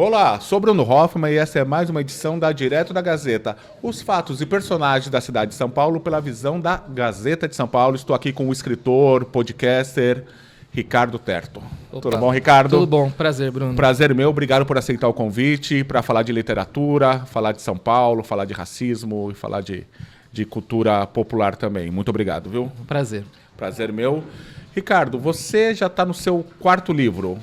Olá, sou Bruno Hoffman e essa é mais uma edição da Direto da Gazeta. Os fatos e personagens da cidade de São Paulo pela visão da Gazeta de São Paulo. Estou aqui com o escritor, podcaster, Ricardo Terto. Opa. Tudo bom, Ricardo? Tudo bom, prazer, Bruno. Prazer meu, obrigado por aceitar o convite para falar de literatura, falar de São Paulo, falar de racismo e falar de cultura popular também. Muito obrigado, viu? Prazer. Prazer meu. Ricardo, você já está no seu quarto livro.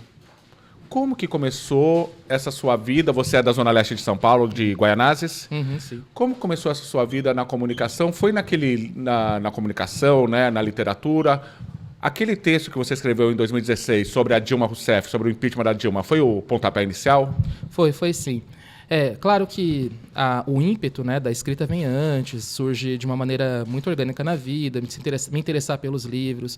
Como que começou essa sua vida? Você é da Zona Leste de São Paulo, de Guaianazes? Sim. Como começou essa sua vida na comunicação? Foi na comunicação, né, na literatura? Aquele texto que você escreveu em 2016 sobre a Dilma Rousseff, sobre o impeachment da Dilma, foi o pontapé inicial? Foi sim. Claro que o ímpeto, né, da escrita vem antes, surge de uma maneira muito orgânica na vida, me interessar pelos livros.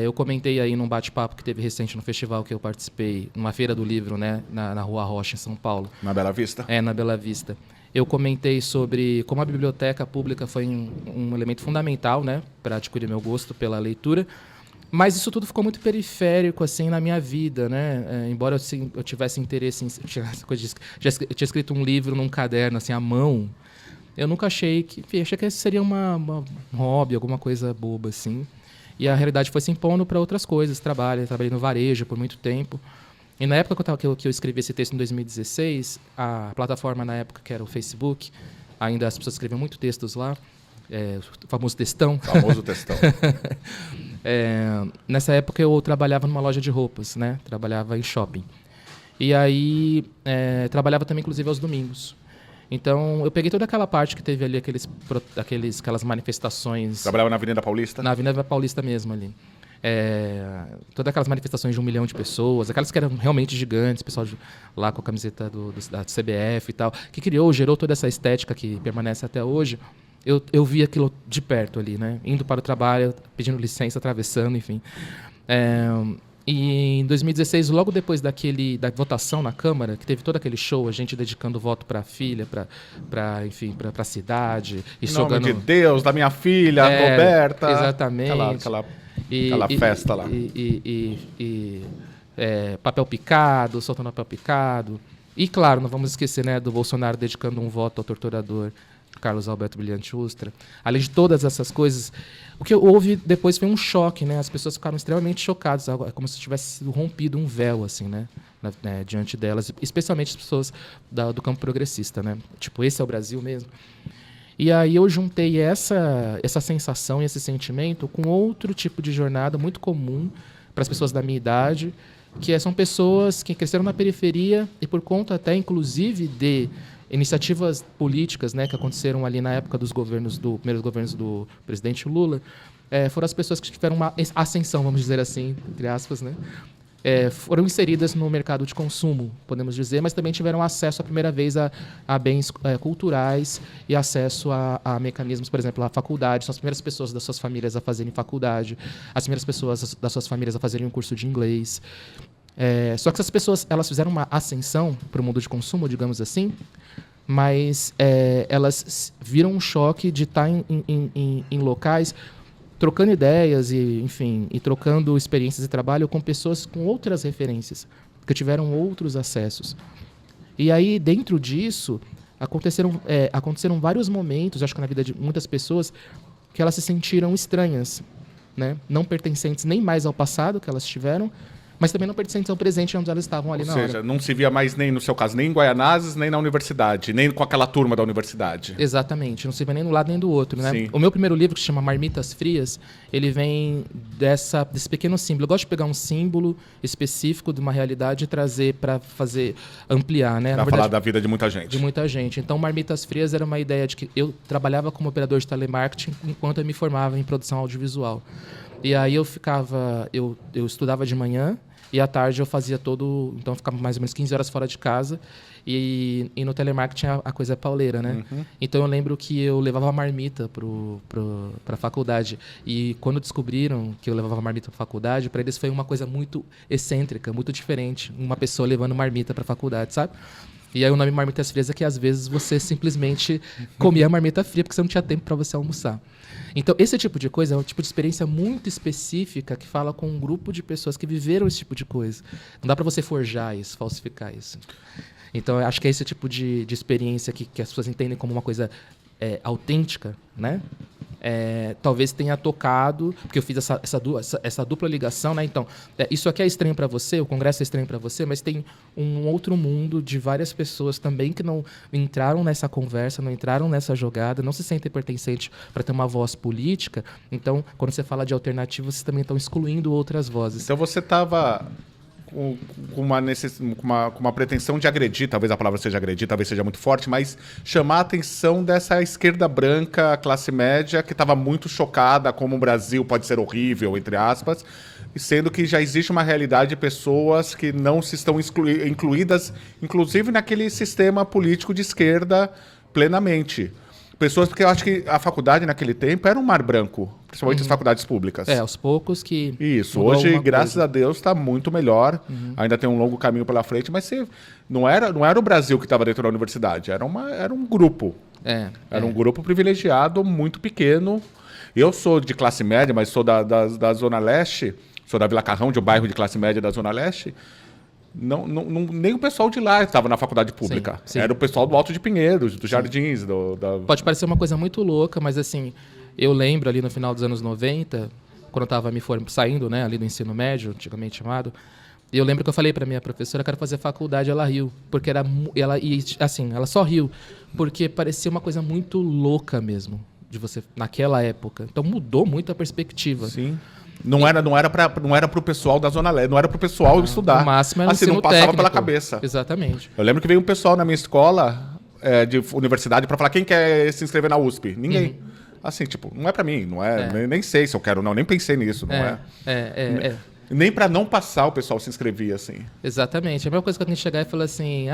Eu comentei aí num bate-papo que teve recente no festival que eu participei, numa feira do livro, né, na Rua Rocha, em São Paulo. Na Bela Vista? Na Bela Vista. Eu comentei sobre como a biblioteca pública foi um elemento fundamental, né, para adquirir meu gosto pela leitura. Mas isso tudo ficou muito periférico, assim, na minha vida, né? Embora eu tivesse interesse em... Eu tinha escrito um livro num caderno, assim, à mão. Eu nunca achei que... Enfim, achei que esse seria um hobby, alguma coisa boba, assim. E a realidade foi se impondo para outras coisas. Trabalhei no varejo por muito tempo. E na época que eu escrevi esse texto, em 2016, a plataforma na época, que era o Facebook, ainda as pessoas escreviam muito textos lá, o famoso textão. Famoso textão. Nessa época eu trabalhava numa loja de roupas, né? Trabalhava em shopping. E aí trabalhava também, inclusive, aos domingos. Então eu peguei toda aquela parte que teve ali aquelas manifestações. Trabalhava na Avenida Paulista? Na Avenida Paulista mesmo ali. Todas aquelas manifestações de 1 milhão de pessoas, aquelas que eram realmente gigantes, pessoal lá com a camiseta da CBF e tal, que gerou toda essa estética que permanece até hoje. Eu vi aquilo de perto ali, né? Indo para o trabalho, pedindo licença, atravessando, enfim. E em 2016, logo depois da votação na Câmara, que teve todo aquele show, a gente dedicando o voto para a filha, para a cidade. Em nome de Deus, da minha filha, Roberta. Exatamente. Aquela festa lá. Papel picado, soltando papel picado. E, claro, não vamos esquecer, né, do Bolsonaro dedicando um voto ao torturador Carlos Alberto Brilhante Ustra. Além de todas essas coisas, o que houve depois foi um choque, né? As pessoas ficaram extremamente chocadas, como se tivesse sido rompido um véu, assim, né? Diante delas, especialmente as pessoas do campo progressista, né? Tipo, esse é o Brasil mesmo. E aí eu juntei essa sensação e esse sentimento com outro tipo de jornada muito comum para as pessoas da minha idade, que são pessoas que cresceram na periferia e por conta até, inclusive, de iniciativas políticas, né, que aconteceram ali na época dos primeiros governos do presidente Lula, foram as pessoas que tiveram uma ascensão, vamos dizer assim, entre aspas, né? Foram inseridas no mercado de consumo, podemos dizer, mas também tiveram acesso à primeira vez a bens culturais e acesso a mecanismos, por exemplo, a faculdade. São as primeiras pessoas das suas famílias a fazerem faculdade, as primeiras pessoas das suas famílias a fazerem um curso de inglês. Só que essas pessoas elas fizeram uma ascensão para o mundo de consumo, digamos assim, mas elas viram um choque de estar em locais trocando ideias e trocando experiências de trabalho com pessoas com outras referências, que tiveram outros acessos. E aí, dentro disso, aconteceram vários momentos, acho que na vida de muitas pessoas, que elas se sentiram estranhas, né? Não pertencentes nem mais ao passado que elas tiveram, mas também não pertencentes ao presente onde elas estavam ali na hora. Ou seja, não se via mais nem, no seu caso, nem em Guaianazes, nem na universidade, nem com aquela turma da universidade. Exatamente, não se via nem do lado nem do outro, né? Sim. O meu primeiro livro, que se chama Marmitas Frias, ele vem desse pequeno símbolo. Eu gosto de pegar um símbolo específico de uma realidade e trazer para ampliar, né? Para falar da vida de muita gente. De muita gente. Então, Marmitas Frias era uma ideia de que eu trabalhava como operador de telemarketing enquanto eu me formava em produção audiovisual. E aí eu estudava de manhã e à tarde eu fazia então eu ficava mais ou menos 15 horas fora de casa e no telemarketing a coisa é pauleira, né? Uhum. Então eu lembro que eu levava a marmita para a faculdade e quando descobriram que eu levava a marmita para a faculdade, para eles foi uma coisa muito excêntrica, muito diferente, uma pessoa levando marmita para a faculdade, sabe? E aí o nome marmitas frias é que às vezes você simplesmente comia a marmita fria porque você não tinha tempo para você almoçar. Então, esse tipo de coisa é um tipo de experiência muito específica que fala com um grupo de pessoas que viveram esse tipo de coisa. Não dá para você forjar isso, falsificar isso. Então, eu acho que é esse tipo de experiência que as pessoas entendem como uma coisa autêntica, né? Talvez tenha tocado, porque eu fiz essa dupla ligação, né? Então, isso aqui é estranho para você, o Congresso é estranho para você, mas tem um outro mundo de várias pessoas também que não entraram nessa conversa, não entraram nessa jogada, não se sentem pertencentes para ter uma voz política. Então, quando você fala de alternativa, vocês também estão excluindo outras vozes. Então você estava com uma pretensão de agredir, talvez a palavra seja agredir, talvez seja muito forte, mas chamar a atenção dessa esquerda branca, classe média, que estava muito chocada como o Brasil pode ser horrível, entre aspas, sendo que já existe uma realidade de pessoas que não se estão incluídas, inclusive naquele sistema político de esquerda plenamente. Pessoas, porque eu acho que a faculdade naquele tempo era um mar branco, principalmente as faculdades públicas. Aos poucos que... Isso, hoje, graças a Deus, está muito melhor. Ainda tem um longo caminho pela frente, mas não era o Brasil que estava dentro da universidade, era um grupo. Era um grupo privilegiado, muito pequeno. Eu sou de classe média, mas sou da Zona Leste, sou da Vila Carrão, de um bairro de classe média da Zona Leste. Nem o pessoal de lá estava na faculdade pública. Sim. Era o pessoal do Alto de Pinheiros, dos Jardins. Pode parecer uma coisa muito louca, mas assim, eu lembro ali no final dos anos 90, quando eu estava saindo, né, ali do ensino médio, antigamente chamado, eu lembro que eu falei para minha professora que eu quero fazer faculdade, ela riu, porque ela só riu, porque parecia uma coisa muito louca mesmo, de você naquela época. Então mudou muito a perspectiva. Sim. Não era para o pessoal da Zona Leste, não era para o pessoal estudar. No máximo era assim, não passava técnico. pela cabeça. Exatamente. Eu lembro que veio um pessoal na minha escola de universidade para falar quem quer se inscrever na USP. Ninguém. Assim, tipo, não é para mim, não é. Nem sei se eu quero, não. Nem pensei nisso, não é. Nem para não passar o pessoal se inscrevia, assim. Exatamente. A mesma coisa que alguém chegar e falar assim,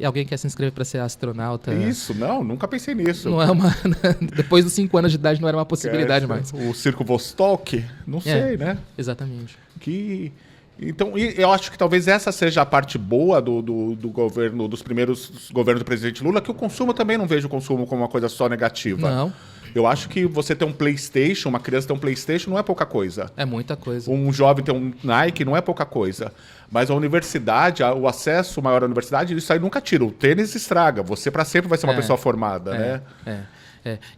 alguém quer se inscrever para ser astronauta. Isso, não, nunca pensei nisso. Não é depois dos 5 anos de idade não era uma possibilidade mais. O Circo Vostok, não sei, né? Exatamente. Então, eu acho que talvez essa seja a parte boa do governo, dos primeiros governos do presidente Lula, que o consumo também não vejo o consumo como uma coisa só negativa. Não. Eu acho que você ter um PlayStation, uma criança ter um PlayStation não é pouca coisa. É muita coisa. Um jovem ter um Nike não é pouca coisa. Mas a universidade, o acesso maior à universidade, isso aí nunca tira. O tênis estraga. Você para sempre vai ser uma pessoa formada, né?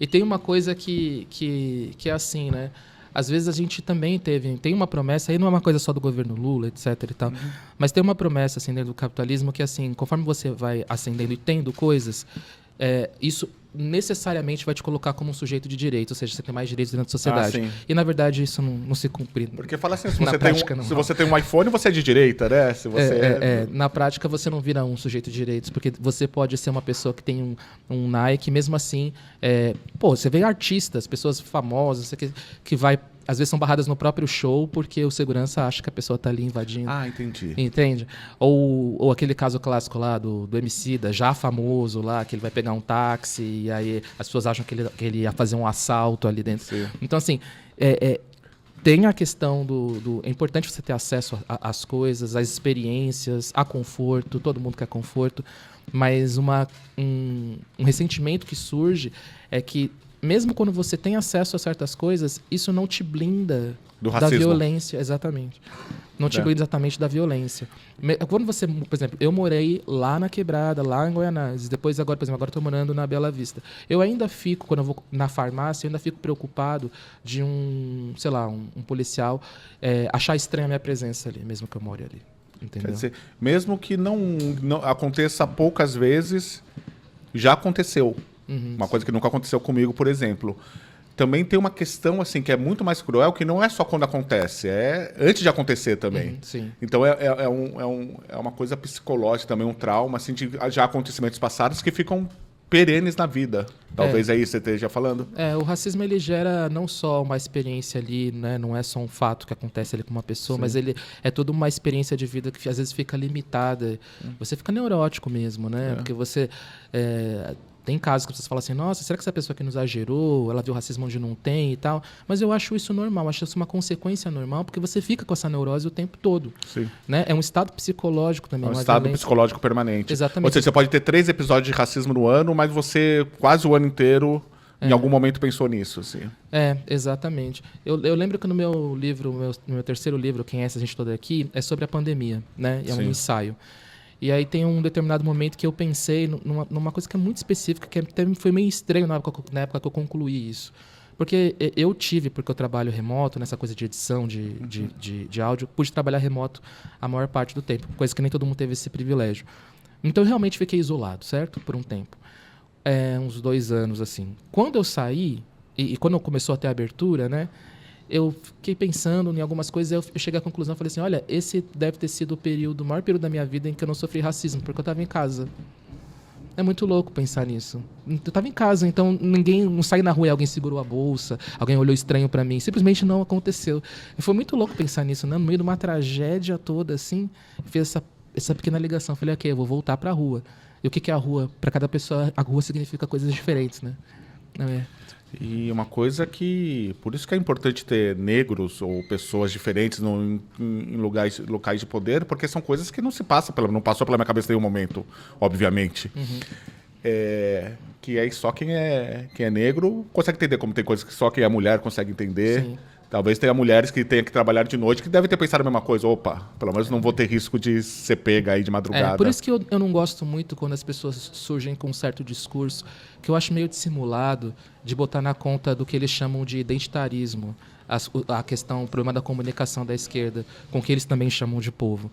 E tem uma coisa que é assim, né? Às vezes a gente também tem uma promessa, aí não é uma coisa só do governo Lula, etc e tal, mas tem uma promessa assim dentro do capitalismo que assim, conforme você vai ascendendo e tendo coisas, isso necessariamente vai te colocar como um sujeito de direito, ou seja, você tem mais direitos dentro da sociedade. E na verdade isso não se cumpre. Porque fala assim, se você tem um iPhone, você é de direita, né? Se você na prática você não vira um sujeito de direitos, porque você pode ser uma pessoa que tem um Nike, mesmo assim, você vê artistas, pessoas famosas, que vai às vezes são barradas no próprio show porque o segurança acha que a pessoa está ali invadindo. Entendi. Entende? Ou aquele caso clássico lá do Emicida, já famoso lá, que ele vai pegar um táxi e aí as pessoas acham que ele ia fazer um assalto ali dentro. Sim. Então, assim, tem a questão é importante você ter acesso às coisas, às experiências, a conforto, todo mundo quer conforto, mas um ressentimento que surge é que mesmo quando você tem acesso a certas coisas, isso não te blinda da violência. Exatamente. Não te blinda exatamente da violência. Quando você, por exemplo, eu morei lá na Quebrada, lá em Goianás, depois agora, por exemplo, agora estou morando na Bela Vista. Eu ainda fico, quando eu vou na farmácia, eu ainda fico preocupado de um policial achar estranha a minha presença ali, mesmo que eu more ali. Entendeu? Quer dizer, mesmo que não aconteça poucas vezes, já aconteceu. Uma coisa que nunca aconteceu comigo, por exemplo. Também tem uma questão assim que é muito mais cruel, que não é só quando acontece, é antes de acontecer também. Sim. Então é uma coisa psicológica também, um trauma assim, de já acontecimentos passados que ficam perenes na vida. Talvez aí você esteja falando. O racismo ele gera não só uma experiência ali, né? Não é só um fato que acontece ali com uma pessoa, mas ele é toda uma experiência de vida que às vezes fica limitada. Você fica neurótico mesmo, né? Porque você Tem casos que as pessoas falam assim, nossa, será que essa pessoa aqui não exagerou? Ela viu racismo onde não tem e tal. Mas eu acho isso normal, acho isso uma consequência normal, porque você fica com essa neurose o tempo todo. Sim. Né? É um estado psicológico também. É um uma estado violência. psicológico permanente. Exatamente. Ou seja, você pode ter 3 episódios de racismo no ano, mas você quase o ano inteiro, em algum momento, pensou nisso. Assim. Exatamente. Eu lembro que no meu livro, no meu terceiro livro, Quem é essa gente toda aqui, é sobre a pandemia, né? É um Sim. ensaio. E aí tem um determinado momento que eu pensei numa coisa que é muito específica, que até foi meio estranho na época que eu concluí isso. Porque porque eu trabalho remoto, nessa coisa de edição de áudio, pude trabalhar remoto a maior parte do tempo, coisa que nem todo mundo teve esse privilégio. Então eu realmente fiquei isolado, certo? Por um tempo. Uns 2 anos, assim. Quando eu saí, e quando começou a ter a abertura, né? Eu fiquei pensando em algumas coisas, eu cheguei à conclusão, falei assim, olha, esse deve ter sido o maior período da minha vida em que eu não sofri racismo, porque eu estava em casa. É muito louco pensar nisso. Eu estava em casa, então não saí na rua e alguém segurou a bolsa, alguém olhou estranho para mim, simplesmente não aconteceu. E foi muito louco pensar nisso, né? No meio de uma tragédia toda, assim, eu fiz essa pequena ligação, falei, ok, eu vou voltar para a rua. E o que é a rua? Para cada pessoa, a rua significa coisas diferentes, né? E uma coisa que... Por isso que é importante ter negros ou pessoas diferentes em locais de poder, porque são coisas que não passou pela minha cabeça em nenhum momento, obviamente. Uhum. Que aí só quem é negro consegue entender, como tem coisas que só quem é mulher consegue entender. Sim. Talvez tenha mulheres que tenham que trabalhar de noite que devem ter pensado a mesma coisa. Opa, pelo menos não vou ter risco de ser pega aí de madrugada. Por isso que eu não gosto muito quando as pessoas surgem com um certo discurso, que eu acho meio dissimulado, de botar na conta do que eles chamam de identitarismo, a questão, o problema da comunicação da esquerda, com o que eles também chamam de povo.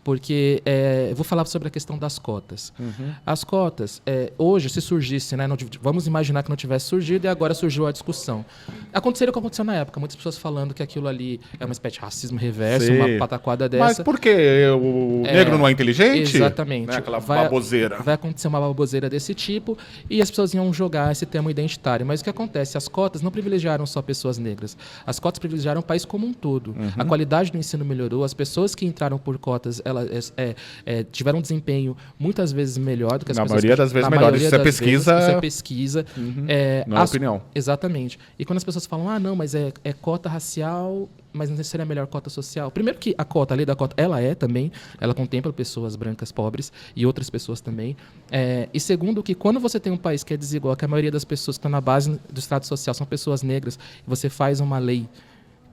Porque eu vou falar sobre a questão das cotas. Uhum. As cotas, hoje, se surgisse, né, vamos imaginar que não tivesse surgido e agora surgiu a discussão. Aconteceria o que aconteceu na época, muitas pessoas falando que aquilo ali é uma espécie de racismo reverso, Sim. uma pataquada dessa. Mas por quê? O negro não é inteligente? Exatamente. Né? Aquela baboseira. Vai acontecer uma baboseira desse tipo e as pessoas iam jogar esse tema identitário. Mas o que acontece? As cotas não privilegiaram só pessoas negras. As cotas privilegiaram o país como um todo. Uhum. A qualidade do ensino melhorou, as pessoas que entraram por cotas tiveram um desempenho muitas vezes melhor do que as pessoas... Na maioria das vezes melhor. Isso é pesquisa... Isso é pesquisa. Uhum. Não é opinião. Exatamente. E quando as pessoas falam, não, mas é cota racial, mas não seria a melhor cota social. Primeiro que a lei da cota, ela contempla pessoas brancas pobres e outras pessoas também. E segundo que quando você tem um país que é desigual, que a maioria das pessoas que estão na base do Estado social são pessoas negras, e você faz uma lei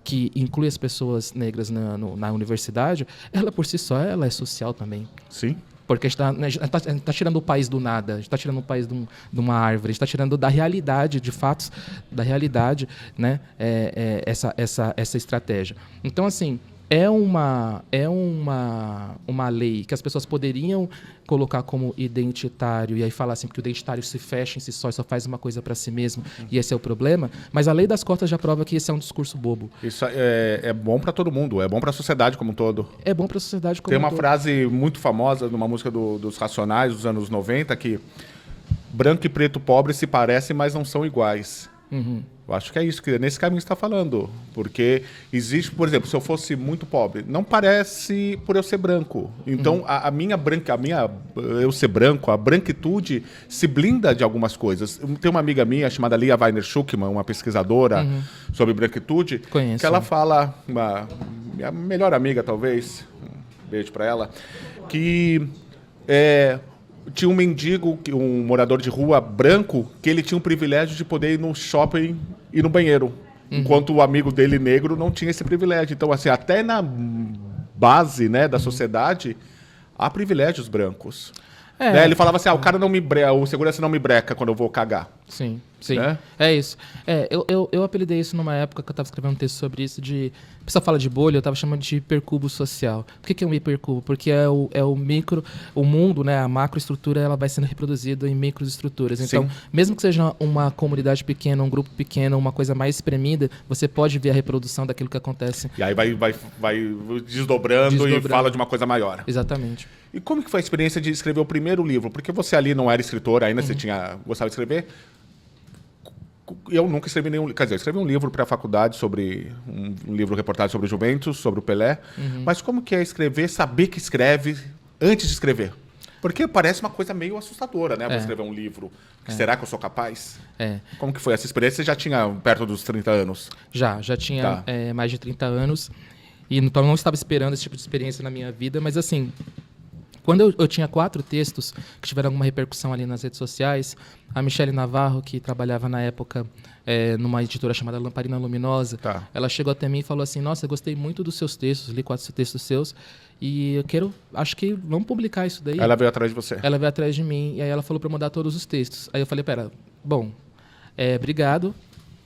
que inclui as pessoas negras na universidade, ela por si só ela é social também. Sim. Porque a gente está tirando o país do nada, a gente está tirando o país de uma árvore, a gente está tirando da realidade, de fatos da realidade, né? Essa estratégia. Então, assim, é uma lei que as pessoas poderiam colocar como identitário e aí falar assim, porque o identitário se fecha em si só faz uma coisa para si mesmo e esse é o problema, mas a lei das cotas já prova que esse é um discurso bobo. Isso é bom para todo mundo, é bom para a sociedade como um todo. É bom para a sociedade como Tem um uma todo. frase muito famosa numa música dos Racionais dos anos 90 que branco e preto pobre se parecem, mas não são iguais. Uhum. Eu acho que é isso, que é nesse caminho que você está falando. Porque existe, por exemplo, se eu fosse muito pobre, não parece por eu ser branco. Então, eu ser branco, a branquitude se blinda de algumas coisas. Tem uma amiga minha chamada Lia Weiner Schuckmann, uma pesquisadora sobre branquitude, Conheço. que ela fala, minha melhor amiga talvez, um beijo para ela, que tinha um mendigo, um morador de rua branco, que ele tinha o privilégio de poder ir no shopping e no banheiro. Enquanto o amigo dele negro não tinha esse privilégio. Então, assim, até na base, né, da sociedade, há privilégios brancos. Né? Ele falava assim, o segurança não me breca quando eu vou cagar. Sim. Né? É isso. Eu apelidei isso numa época que eu estava escrevendo um texto sobre isso a pessoa fala de bolha, eu estava chamando de hipercubo social. Por que é um hipercubo? Porque é o micro, o mundo, né, a macroestrutura, ela vai sendo reproduzida em microestruturas. Então, Sim. mesmo que seja uma comunidade pequena, um grupo pequeno, uma coisa mais espremida, você pode ver a reprodução daquilo que acontece. E aí vai desdobrando e fala de uma coisa maior. Exatamente. E como que foi a experiência de escrever o primeiro livro? Porque você ali não era escritor ainda, você gostava de escrever. Eu nunca escrevi nenhum... Quer dizer, eu escrevi um livro para a faculdade sobre... Um livro reportagem sobre o Juventus, sobre o Pelé. Mas como que é escrever, saber que escreve antes de escrever? Porque parece uma coisa meio assustadora, né? Vou É. escrever um livro. Será que eu sou capaz? É. Como que foi essa experiência? Você já tinha perto dos 30 anos? Já tinha Tá. mais de 30 anos. E então eu não estava esperando esse tipo de experiência na minha vida, mas assim, quando eu tinha 4 textos que tiveram alguma repercussão ali nas redes sociais, a Michele Navarro, que trabalhava na época numa editora chamada Lamparina Luminosa, Tá. ela chegou até mim e falou assim: nossa, eu gostei muito dos seus textos, li 4 textos seus, e acho que vamos publicar isso daí. Ela veio atrás de você. Ela veio atrás de mim, e aí ela falou para mudar todos os textos. Aí eu falei: pera, bom, obrigado,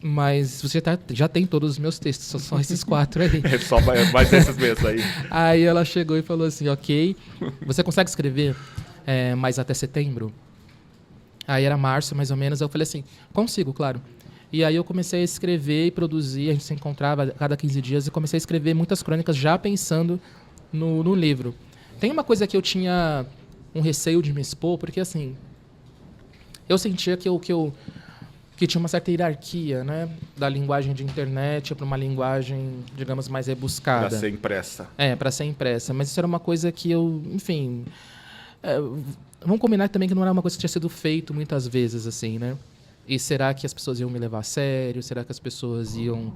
mas você já tem todos os meus textos, são só esses 4 aí. É só mais desses mesmos aí. Aí ela chegou e falou assim: ok, você consegue escrever mais até setembro? Aí era março, mais ou menos. Eu falei assim: consigo, claro. E aí eu comecei a escrever e produzir. A gente se encontrava a cada 15 dias e comecei a escrever muitas crônicas já pensando no livro. Tem uma coisa que eu tinha um receio de me expor, porque assim, eu sentia que tinha uma certa hierarquia, né, da linguagem de internet para uma linguagem, digamos, mais rebuscada. Pra ser impressa. Para ser impressa. Mas isso era uma coisa que eu, enfim... vamos combinar também que não era uma coisa que tinha sido feito muitas vezes, assim, né? E será que as pessoas iam me levar a sério? Será que as pessoas iam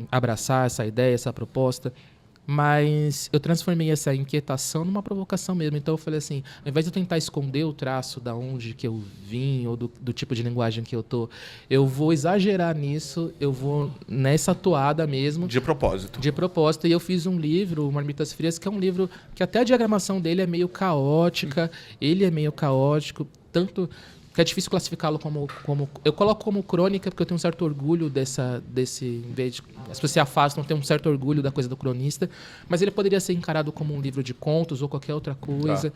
abraçar essa ideia, essa proposta? Mas eu transformei essa inquietação numa provocação mesmo. Então eu falei assim, ao invés de eu tentar esconder o traço da onde que eu vim ou do tipo de linguagem que eu tô, eu vou exagerar nisso, eu vou nessa toada mesmo. De propósito. De propósito. E eu fiz um livro, Marmitas Frias, que é um livro que até a diagramação dele é meio caótica, ele é meio caótico, tanto que é difícil classificá-lo como... Eu coloco como crônica porque eu tenho um certo orgulho desse... Em vez de, as pessoas se afastam, tem um certo orgulho da coisa do cronista, mas ele poderia ser encarado como um livro de contos ou qualquer outra coisa.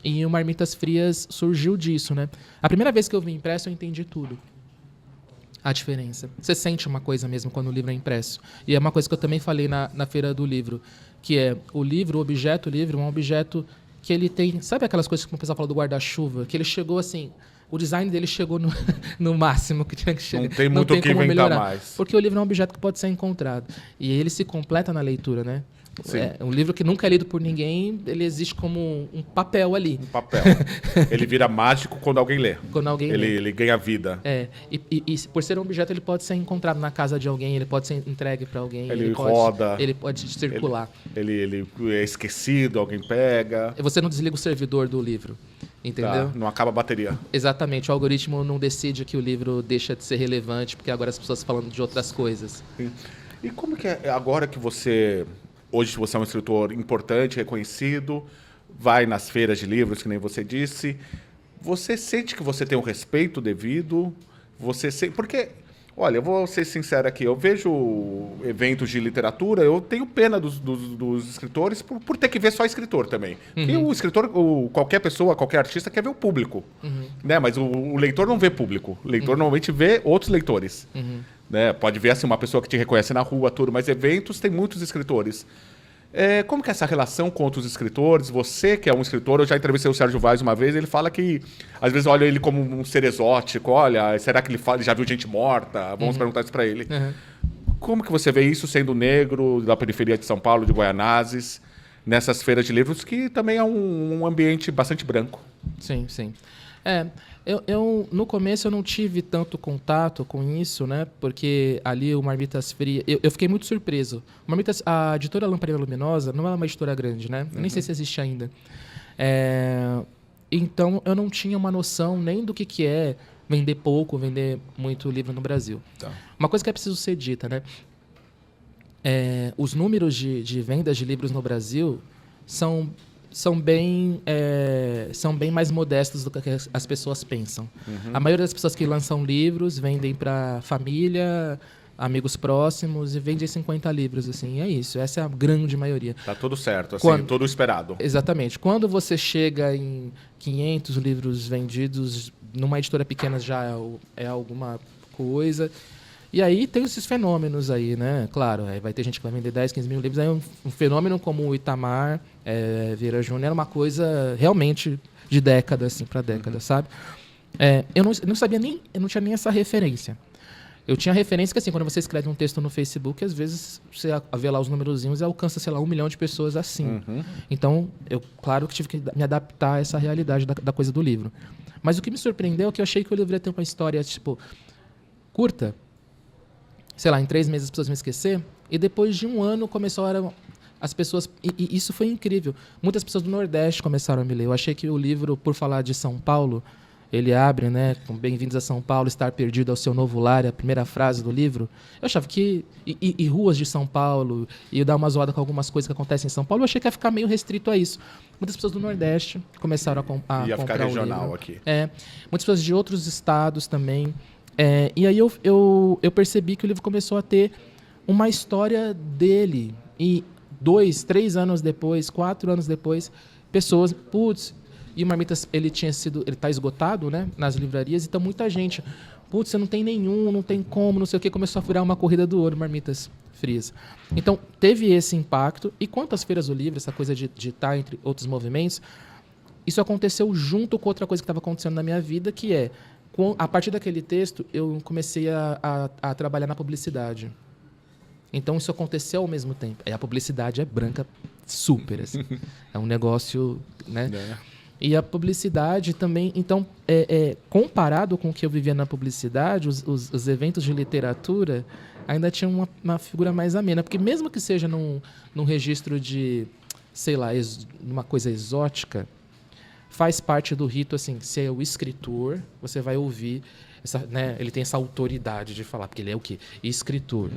E o Marmitas Frias surgiu disso, né? A primeira vez que eu vi impresso, eu entendi tudo. A diferença. Você sente uma coisa mesmo quando o livro é impresso. E é uma coisa que eu também falei na Feira do Livro, que é o livro, o objeto livro, é um objeto que ele tem... Sabe aquelas coisas que o pessoal fala do guarda-chuva? Que ele chegou assim... O design dele chegou no máximo que tinha que chegar. Não tem muito o que inventar mais. Porque o livro é um objeto que pode ser encontrado. E ele se completa na leitura, né? Sim. Um livro que nunca é lido por ninguém, ele existe como um papel ali. Um papel. Ele vira mágico quando alguém lê. Quando alguém lê. Ele ganha vida. E por ser um objeto, ele pode ser encontrado na casa de alguém, ele pode ser entregue para alguém. Ele roda. Ele pode circular. Ele é esquecido, alguém pega. E você não desliga o servidor do livro, entendeu? Tá, não acaba a bateria. Exatamente. O algoritmo não decide que o livro deixa de ser relevante, porque agora as pessoas estão falando de outras coisas. Sim. E como que é agora que você... Hoje você é um escritor importante, reconhecido, vai nas feiras de livros, que nem você disse. Você sente que você tem um respeito devido? Porque, olha, eu vou ser sincero aqui, eu vejo eventos de literatura, eu tenho pena dos escritores por ter que ver só escritor também. Porque o escritor, qualquer pessoa, qualquer artista quer ver o público. Né? Mas o leitor não vê público. O leitor normalmente vê outros leitores. Né? Pode ver assim, uma pessoa que te reconhece na rua, tudo, mas eventos tem muitos escritores. Como que é essa relação com outros escritores? Você que é um escritor, eu já entrevistei o Sérgio Vaz uma vez, ele fala que às vezes olha ele como um ser exótico, olha, será que ele já viu gente morta? Vamos perguntar isso para ele. Como que você vê isso sendo negro, da periferia de São Paulo, de Guaianazes, nessas feiras de livros, que também é um ambiente bastante branco? Sim, sim. Eu no começo eu não tive tanto contato com isso, né? Porque ali o Marmitas Frias... Eu fiquei muito surpreso. A editora Lamparina Luminosa não é uma editora grande, né? Eu nem sei se existe ainda. Então, eu não tinha uma noção nem do que é vender pouco, vender muito livro no Brasil. Tá. Uma coisa que é preciso ser dita, né? Os números de vendas de livros no Brasil são bem mais modestos do que as pessoas pensam. A maioria das pessoas que lançam livros vendem para família, amigos próximos e vendem 50 livros, assim. É isso, essa é a grande maioria. Tá tudo certo, assim, todo esperado. Exatamente. Quando você chega em 500 livros vendidos, numa editora pequena já é alguma coisa. E aí tem esses fenômenos aí, né? Claro, vai ter gente que vai vender 10, 15 mil livros. Aí um fenômeno como o Itamar Vieira Júnior é uma coisa realmente de década, assim, para década, sabe? Eu não sabia nem... Eu não tinha nem essa referência. Eu tinha referência que, assim, quando você escreve um texto no Facebook, às vezes você vê lá os numerozinhos e alcança, sei lá, 1 milhão de pessoas assim. Então, eu, claro que tive que me adaptar a essa realidade da coisa do livro. Mas o que me surpreendeu é que eu achei que o livro ia ter uma história, tipo, curta. Sei lá, em 3 meses as pessoas vão esquecer. E depois de 1 ano começaram as pessoas... E isso foi incrível. Muitas pessoas do Nordeste começaram a me ler. Eu achei que o livro, por falar de São Paulo... Ele abre, né, com Bem-vindos a São Paulo, estar perdido ao seu novo lar, é a primeira frase do livro. Eu achava que... E ruas de São Paulo, e dar uma zoada com algumas coisas que acontecem em São Paulo, eu achei que ia ficar meio restrito a isso. Muitas pessoas do Nordeste começaram a comprar o livro. Ia ficar regional aqui. Muitas pessoas de outros estados também. E aí eu percebi que o livro começou a ter uma história dele. E 2, 3 anos depois, 4 anos depois, pessoas... Putz... E o Marmitas, ele tá esgotado, né, nas livrarias, então muita gente, putz, você não tem nenhum, não tem como, não sei o que, começou a virar uma corrida do ouro, Marmitas frias. Então, teve esse impacto, e quanto às feiras do livro, essa coisa de estar entre outros movimentos, isso aconteceu junto com outra coisa que estava acontecendo na minha vida, que é, a partir daquele texto, eu comecei a trabalhar na publicidade. Então, isso aconteceu ao mesmo tempo. E a publicidade é branca super, assim. É um negócio, né... E a publicidade também, então, comparado com o que eu vivia na publicidade, os eventos de literatura ainda tinham uma figura mais amena. Porque mesmo que seja num registro de, sei lá, uma coisa exótica, faz parte do rito, assim, se é o escritor, você vai ouvir, né, ele tem essa autoridade de falar, porque ele é o quê? Escritor.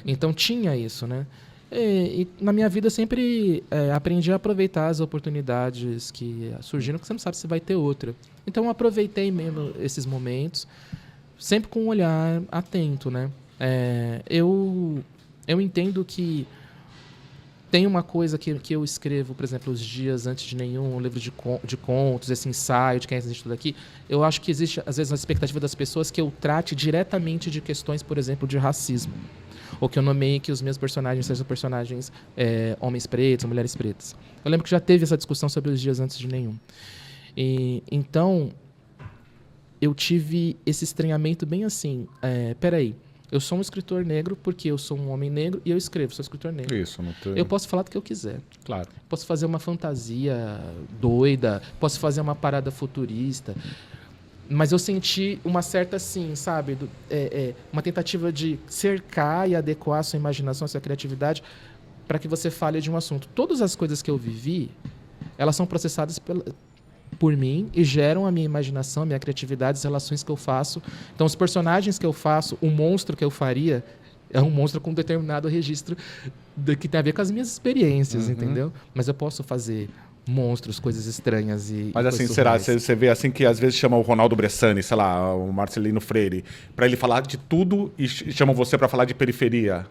Então tinha isso, né? E na minha vida eu sempre aprendi a aproveitar as oportunidades que surgiram, porque você não sabe se vai ter outra. Então eu aproveitei mesmo esses momentos, sempre com um olhar atento, né? Eu entendo que tem uma coisa que eu escrevo, por exemplo, Os Dias Antes de Nenhum, um livro de contos, esse ensaio de quem existe tudo aqui. Eu acho que existe, às vezes, a expectativa das pessoas que eu trate diretamente de questões, por exemplo, de racismo. Ou que eu nomeie que os meus personagens sejam personagens homens pretos, mulheres pretas. Eu lembro que já teve essa discussão sobre Os Dias Antes de Nenhum. Então, eu tive esse estranhamento bem assim. Peraí, eu sou um escritor negro porque eu sou um homem negro e eu escrevo, sou escritor negro. Isso, não tem... Eu posso falar do que eu quiser. Claro. Posso fazer uma fantasia doida, posso fazer uma parada futurista... Mas eu senti uma certa, assim, sabe? Uma tentativa de cercar e adequar a sua imaginação, a sua criatividade, para que você fale de um assunto. Todas as coisas que eu vivi, elas são processadas por mim e geram a minha imaginação, a minha criatividade, as relações que eu faço. Então, os personagens que eu faço, o monstro que eu faria, é um monstro com um determinado registro que tem a ver com as minhas experiências, entendeu? Mas eu posso fazer... monstros, coisas estranhas e... Mas assim, será? Você vê assim que às vezes chama o Ronaldo Bressani, sei lá, o Marcelino Freire, para ele falar de tudo e chamam você para falar de periferia?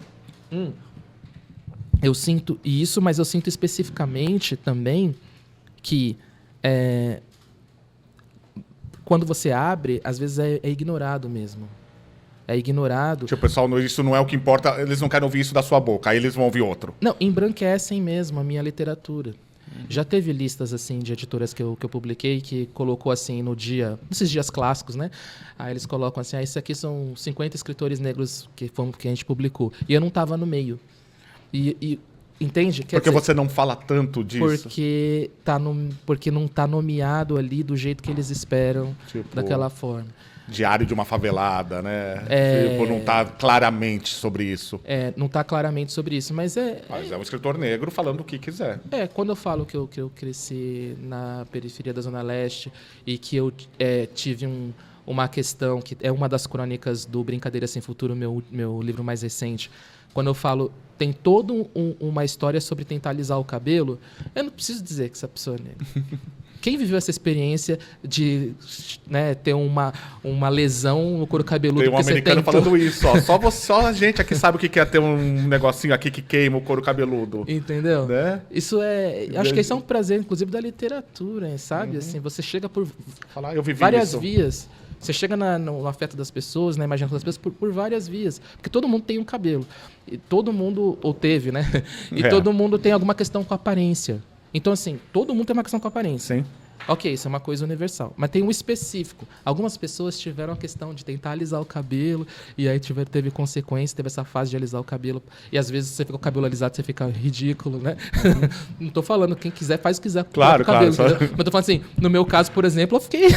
Eu sinto isso, mas eu sinto especificamente também que quando você abre, às vezes é ignorado mesmo. É ignorado. Tipo, pessoal, isso não é o que importa, eles não querem ouvir isso da sua boca, aí eles vão ouvir outro. Não, embranquecem mesmo a minha literatura. Já teve listas assim de editoras que eu publiquei que colocou assim no dia, nesses dias clássicos, né? Aí eles colocam assim, esses aqui são 50 escritores negros que a gente publicou. E eu não estava no meio. Entende? Porque você não fala tanto disso? Porque não está nomeado ali do jeito que eles esperam, tipo, daquela forma. Diário de uma favelada, né? Tipo, não está claramente sobre isso. Não está claramente sobre isso, mas Mas é um escritor negro falando o que quiser. Quando eu falo que eu cresci na periferia da Zona Leste e que eu tive uma questão, que é uma das crônicas do Brincadeira Sem Futuro, meu livro mais recente, quando eu falo, tem toda uma história sobre tentar alisar o cabelo, eu não preciso dizer que essa pessoa é negra. Quem viveu essa experiência de, né, ter uma lesão no couro cabeludo? Tem um americano falando isso, ó. Só a gente aqui sabe o que é ter um negocinho aqui que queima o couro cabeludo. Entendeu? Né? Isso acho que isso é um prazer, inclusive, da literatura, sabe? Assim, você chega por várias vias. Você chega no afeto das pessoas, na imaginação das pessoas, por várias vias. Porque todo mundo tem um cabelo. E todo mundo, ou teve, né? E todo mundo tem alguma questão com a aparência. Então, assim, todo mundo tem uma questão com a aparência. Sim. Ok, isso é uma coisa universal. Mas tem um específico. Algumas pessoas tiveram a questão de tentar alisar o cabelo, e aí teve consequência, teve essa fase de alisar o cabelo. E às vezes você fica com o cabelo alisado, você fica ridículo, né? Não tô falando, quem quiser, faz o que quiser com Claro, o cabelo. claro. Mas eu tô falando assim, no meu caso, por exemplo, eu fiquei.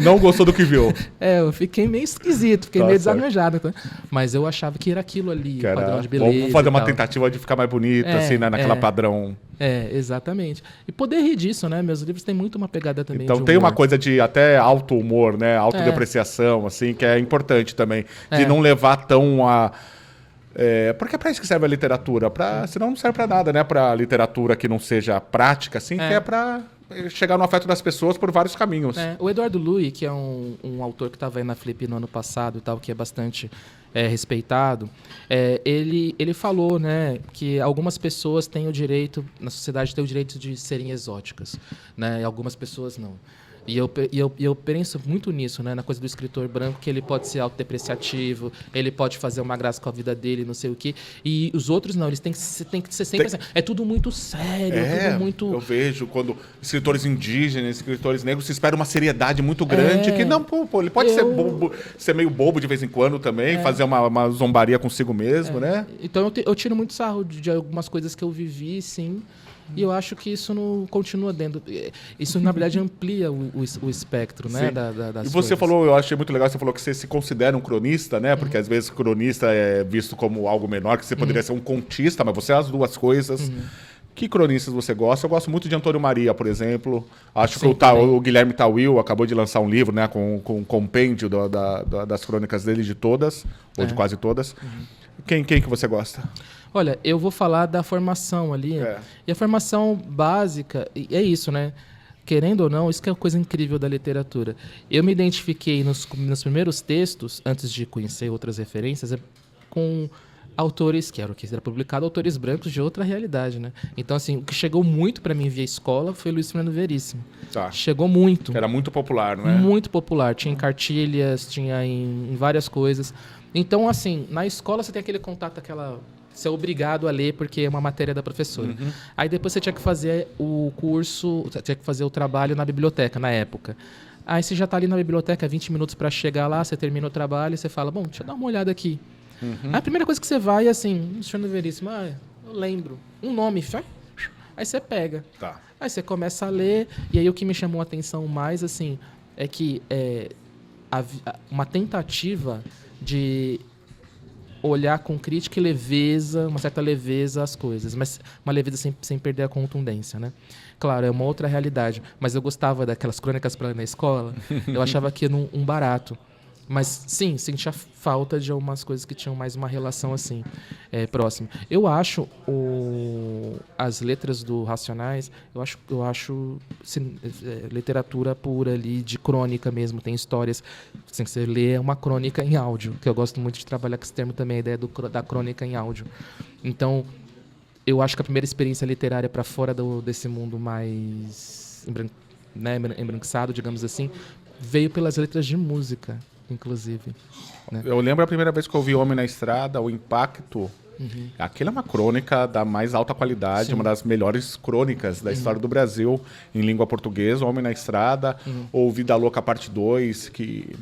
Não gostou do que viu. Eu fiquei meio esquisito, fiquei Tá meio certo. desarranjado. Tá? Mas eu achava que era aquilo ali, Que o era, padrão de beleza. vamos fazer e uma tal. tentativa de ficar mais bonita, assim, né? Naquela padrão. Exatamente. E poder rir disso, né? Meus livros têm muito uma pegada também Então de tem uma humor. coisa de até auto-humor, né? Autodepreciação, assim, que é importante também. De não levar tão a... porque é pra isso que serve a literatura. Senão não serve pra nada, né? Pra literatura que não seja prática, assim, que é pra chegar no afeto das pessoas por vários caminhos. O Eduardo Louis, que é um autor que estava aí na Flip no ano passado e tal, que é bastante respeitado, ele falou, né, que algumas pessoas têm o direito, na sociedade, têm o direito de serem exóticas, né, e algumas pessoas não. E eu penso muito nisso, né? Na coisa do escritor branco, que ele pode ser autodepreciativo, ele pode fazer uma graça com a vida dele, não sei o quê. E os outros não, eles têm que ser sempre assim. É tudo muito sério, tudo muito... Eu vejo quando escritores indígenas, escritores negros, se espera uma seriedade muito grande, que não, ele pode ser meio bobo de vez em quando também, fazer uma zombaria consigo mesmo, né? Então eu tiro muito sarro de algumas coisas que eu vivi, sim. E eu acho que isso não continua dentro. Isso, na verdade, amplia o espectro, né? Das e você coisas. falou, eu achei muito legal, você falou que você se considera um cronista, né? Porque às vezes cronista é visto como algo menor, que você poderia ser um contista, mas você é as duas coisas. Que cronistas você gosta? Eu gosto muito de Antônio Maria, por exemplo. Acho que o Guilherme Tawil acabou de lançar um livro, né? Com um compêndio das crônicas dele, de todas, ou de quase todas. Quem que você gosta? Olha, eu vou falar da formação ali. E a formação básica, é isso, né? Querendo ou não, isso que é uma coisa incrível da literatura. Eu me identifiquei nos primeiros textos, antes de conhecer outras referências, com autores, que era o que era publicado, autores brancos de outra realidade, né? Então, assim, o que chegou muito para mim via escola foi Luiz Fernando Veríssimo. Chegou muito. Era muito popular, não é? Muito popular. Tinha em cartilhas, tinha em várias coisas. Então, assim, na escola você tem aquele contato, você é obrigado a ler porque é uma matéria da professora. Aí depois você tinha que fazer o curso, tinha que fazer o trabalho na biblioteca, na época. Aí você já está ali na biblioteca, 20 minutos para chegar lá, você termina o trabalho e você fala, bom, deixa eu dar uma olhada aqui. Aí a primeira coisa que você vai é assim, Luciano Veríssimo, eu lembro, um nome, aí você pega. Aí você começa a ler, e aí o que me chamou a atenção mais, assim, é que uma tentativa de olhar com crítica e leveza, uma certa leveza às coisas, mas uma leveza sem perder a contundência, né? Claro, é uma outra realidade, mas eu gostava daquelas crônicas para ler na escola, eu achava aquilo um barato. Mas, sim, sentia falta de algumas coisas que tinham mais uma relação, assim, próxima. Eu acho as letras do Racionais, eu acho literatura pura ali, de crônica mesmo. Tem histórias, assim, que você lê uma crônica em áudio, que eu gosto muito de trabalhar com esse termo também, a ideia da crônica em áudio. Então, eu acho que a primeira experiência literária para fora desse mundo mais embranquiçado, digamos assim, veio pelas letras de música, inclusive. Né? Eu lembro a primeira vez que eu ouvi Homem na Estrada, o impacto. Aquilo é uma crônica da mais alta qualidade, uma das melhores crônicas da história do Brasil em língua portuguesa, Homem na Estrada, ou Vida Louca Parte 2, que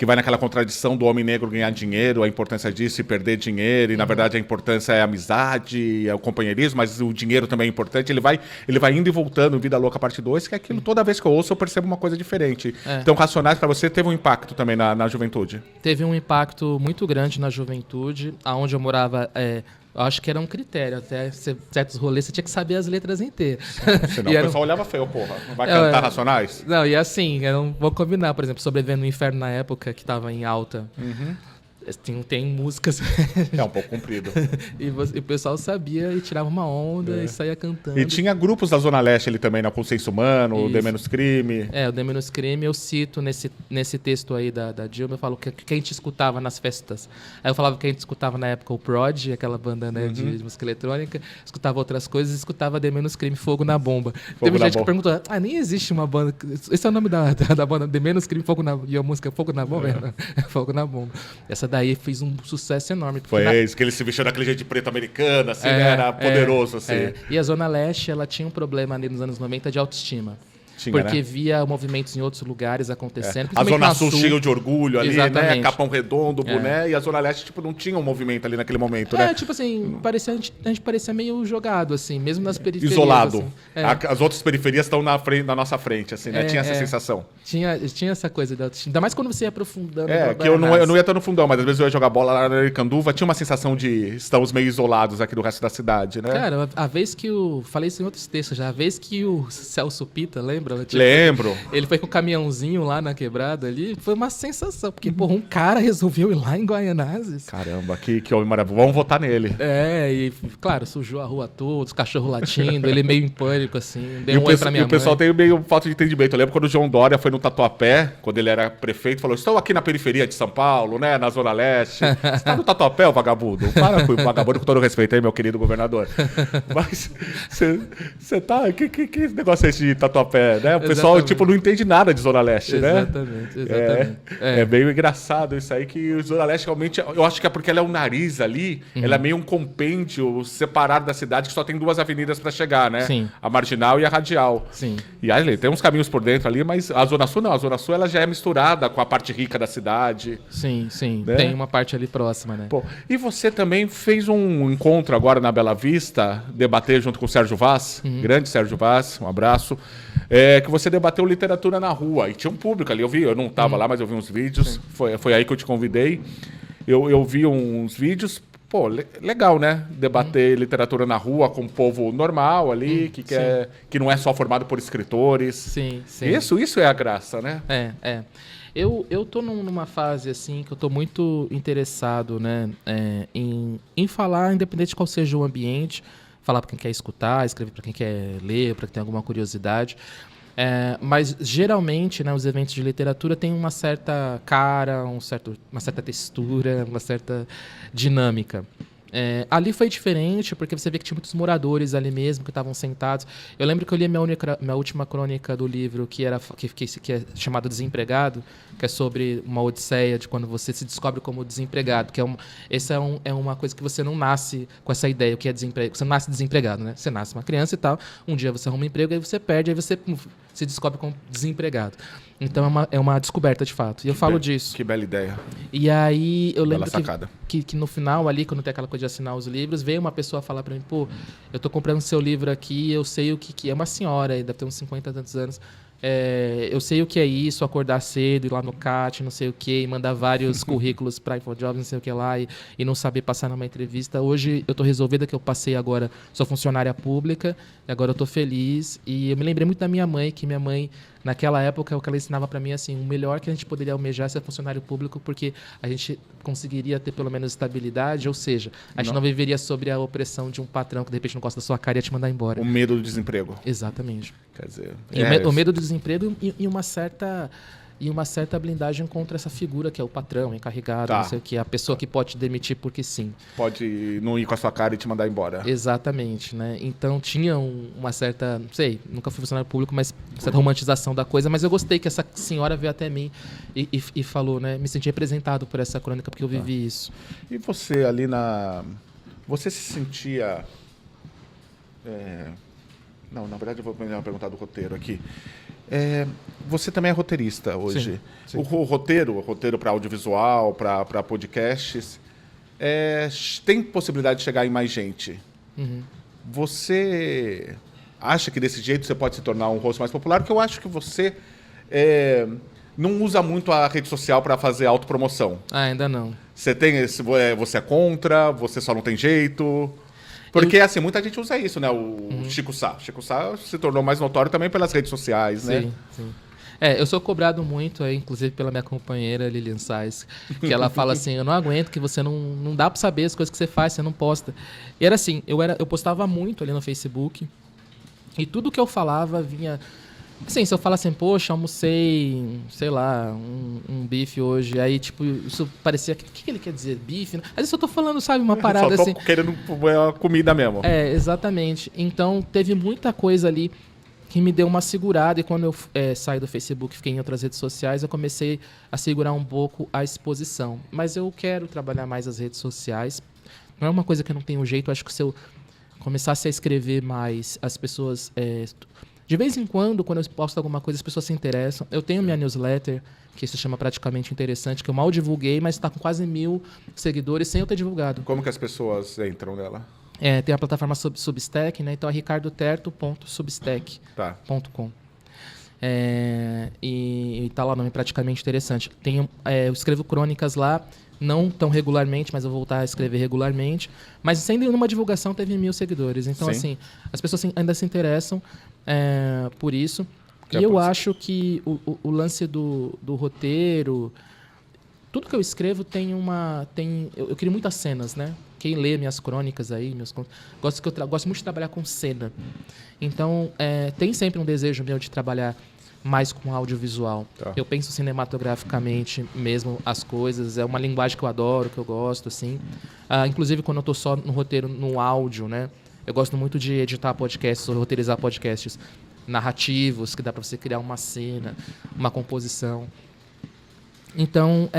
vai naquela contradição do homem negro ganhar dinheiro, a importância disso e perder dinheiro, e na verdade a importância é a amizade, é o companheirismo, mas o dinheiro também é importante. Ele vai indo e voltando, Vida Louca Parte 2, que é aquilo, toda vez que eu ouço eu percebo uma coisa diferente. Então Racionais para você teve um impacto também na juventude? Teve um impacto muito grande na juventude, aonde eu morava. Eu acho que era um critério, até certos rolês você tinha que saber as letras inteiras. Senão o pessoal olhava feio, porra. Vai cantar Racionais? Não, e assim, eu não vou combinar, por exemplo, Sobrevivendo no Inferno na época, que estava em alta. Tem músicas. É um pouco comprido. E o pessoal sabia e tirava uma onda e saía cantando. E tinha grupos da Zona Leste ali também, na Consciência Humano, o De Menos Crime. O De Menos Crime eu cito nesse texto aí da Dilma, eu falo que a gente escutava nas festas. Aí eu falava que a gente escutava na época o Prod, aquela banda, né, de música eletrônica, escutava outras coisas, escutava De Menos Crime, Fogo na Bomba. Teve gente que perguntou, nem existe uma banda, esse é o nome da banda, De Menos Crime, Fogo na... E a música Fogo na Bomba? Fogo na Bomba. Essa daí fez um sucesso enorme. Foi isso, que ele se vestiu daquele jeito de preto americano, assim, né? Era poderoso, assim. E a Zona Leste, ela tinha um problema ali nos anos 90 de autoestima. Tinha, porque né? via movimentos em outros lugares acontecendo. A principalmente Zona na Sul cheio de orgulho ali, né? Exatamente. Capão Redondo, boné, e a Zona Leste, tipo, não tinha um movimento ali naquele momento, né? tipo assim, a gente parecia meio jogado, assim, mesmo nas periferias. Isolado. Assim. As outras periferias estão na nossa frente, assim, né? Tinha essa sensação. Tinha essa coisa, ainda mais quando você ia aprofundando. Que eu não ia estar no fundão, mas às vezes eu ia jogar bola lá na Aricanduva, tinha uma sensação de estamos meio isolados aqui do resto da cidade, né? Cara, a vez que falei isso em outros textos já, a vez que o Celso Pita, lembra? Tipo, Lembro. Ele foi com o caminhãozinho lá na quebrada ali, foi uma sensação, porque, porra, um cara resolveu ir lá em Guaianazes. Caramba, que homem maravilhoso. Vamos votar nele. E, claro, sujou a rua toda, os cachorros latindo, ele meio em pânico, assim, deu um oi pra minha mãe. E o pessoal tem meio falta de entendimento. Eu lembro quando o João Dória foi no Tatuapé, quando ele era prefeito, falou, estou aqui na periferia de São Paulo, né, na Zona Leste. Você tá no Tatuapé, ô vagabundo? Para com o vagabundo, com todo respeito aí, meu querido governador. Mas você tá... Que negócio é esse de Tatuapé, né? O pessoal, tipo, não entende nada de Zona Leste, né? Exatamente. É meio engraçado isso aí, que o Zona Leste realmente... Eu acho que é porque ela é um nariz ali, ela é meio um compêndio separado da cidade, que só tem duas avenidas para chegar, né? Sim. A Marginal e a Radial. Sim. E aí tem uns caminhos por dentro ali, mas a Zona Sul não. A Zona Sul ela já é misturada com a parte rica da cidade. Sim. Né? Tem uma parte ali próxima, né? Pô, e você também fez um encontro agora na Bela Vista, debater junto com o Sérgio Vaz, grande Sérgio Vaz, um abraço, que você debateu literatura na rua. E tinha um público ali, eu não estava lá, mas eu vi uns vídeos, foi aí que eu te convidei. Eu vi uns vídeos, pô, legal, né? Debater literatura na rua com o povo normal ali, que não é só formado por escritores. Sim. Isso é a graça, né? Eu tô numa fase, assim, que eu tô muito interessado, né, em falar, independente de qual seja o ambiente, falar para quem quer escutar, escrever para quem quer ler, para quem tem alguma curiosidade. Mas, geralmente, né, os eventos de literatura têm uma certa cara, uma certa textura, uma certa dinâmica. Ali foi diferente, porque você vê que tinha muitos moradores ali mesmo, que estavam sentados. Eu lembro que eu li minha última crônica do livro, que é chamado Desempregado, que é sobre uma odisseia de quando você se descobre como desempregado, que essa é uma coisa que você não nasce com essa ideia, o que é desemprego. Você não nasce desempregado, né? Você nasce uma criança e tal, um dia você arruma um emprego, aí você perde, aí você se descobre como desempregado. Então é uma descoberta de fato. E eu falo disso. Que bela ideia. E aí eu lembro que no final ali, quando tem aquela coisa de assinar os livros, veio uma pessoa falar pra mim, pô, eu tô comprando seu livro aqui, eu sei o que é. Uma senhora aí, deve ter uns 50 e tantos anos. Eu sei o que é isso, acordar cedo, ir lá no CAT, não sei o que, e mandar vários currículos para InfoJobs, não sei o que lá, e não saber passar numa entrevista. Hoje eu tô resolvida, que eu passei agora, sou funcionária pública, e agora eu tô feliz. E eu me lembrei muito da minha mãe, que minha mãe, naquela época, o que ela ensinava para mim, assim, o melhor que a gente poderia almejar é ser funcionário público, porque a gente conseguiria ter pelo menos estabilidade, ou seja, a gente não viveria sobre a opressão de um patrão que de repente não gosta da sua cara e ia te mandar embora. O medo do desemprego. Exatamente. Quer dizer... O medo do desemprego e uma certa blindagem contra essa figura que é o patrão, encarregado, não sei o que, a pessoa que pode te demitir porque sim. Pode não ir com a sua cara e te mandar embora. Exatamente, né? Então tinha uma certa, não sei, nunca fui funcionário público, mas certa romantização da coisa, mas eu gostei que essa senhora veio até mim e falou, né? Me senti representado por essa crônica porque eu vivi isso. E você ali você se sentia... Não, na verdade eu vou perguntar do roteiro aqui. Você também é roteirista hoje. Sim. O roteiro para audiovisual, para podcasts, tem possibilidade de chegar em mais gente. Uhum. Você acha que desse jeito você pode se tornar um rosto mais popular? Porque eu acho que você não usa muito a rede social para fazer autopromoção. Ainda não. Você é contra? Você só não tem jeito? Porque, assim, muita gente usa isso, né? O Chico Sá. Chico Sá se tornou mais notório também pelas redes sociais, né? Sim. Eu sou cobrado muito, inclusive pela minha companheira Lilian Sais, que ela fala assim, eu não aguento que você não dá pra saber as coisas que você faz, você não posta. E era assim, eu postava muito ali no Facebook, e tudo que eu falava vinha... Assim, se eu falar assim, poxa, almocei, sei lá, um bife hoje, aí, tipo, isso parecia... O que ele quer dizer? Bife? Às vezes eu tô falando, sabe, uma parada assim... Só tô querendo comida mesmo. Exatamente. Então, teve muita coisa ali que me deu uma segurada, e quando eu saí do Facebook, fiquei em outras redes sociais, eu comecei a segurar um pouco a exposição. Mas eu quero trabalhar mais as redes sociais. Não é uma coisa que eu não tenho jeito, eu acho que se eu começasse a escrever mais, as pessoas... De vez em quando eu posto alguma coisa, as pessoas se interessam. Eu tenho minha newsletter, que se chama Praticamente Interessante, que eu mal divulguei, mas está com quase 1.000 seguidores sem eu ter divulgado. Como que as pessoas entram nela? Tem a plataforma Substack, né? Então é ricardoterto.substack.com. E tá lá o nome Praticamente Interessante. Eu escrevo crônicas lá, não tão regularmente, mas eu vou voltar a escrever regularmente. Mas sem nenhuma divulgação teve 1.000 seguidores. Então, Sim. assim, as pessoas ainda se interessam por isso. Que E eu acho que o lance do roteiro... Tudo que eu escrevo eu crio muitas cenas, né? Quem lê minhas crônicas aí, gosto muito de trabalhar com cena. Então, tem sempre um desejo meu de trabalhar mais com audiovisual. Tá. Eu penso cinematograficamente mesmo as coisas. É uma linguagem que eu adoro, que eu gosto, assim. Inclusive, quando eu estou só no roteiro, no áudio, né? Eu gosto muito de editar podcasts, ou roteirizar podcasts narrativos, que dá para você criar uma cena, uma composição. Então,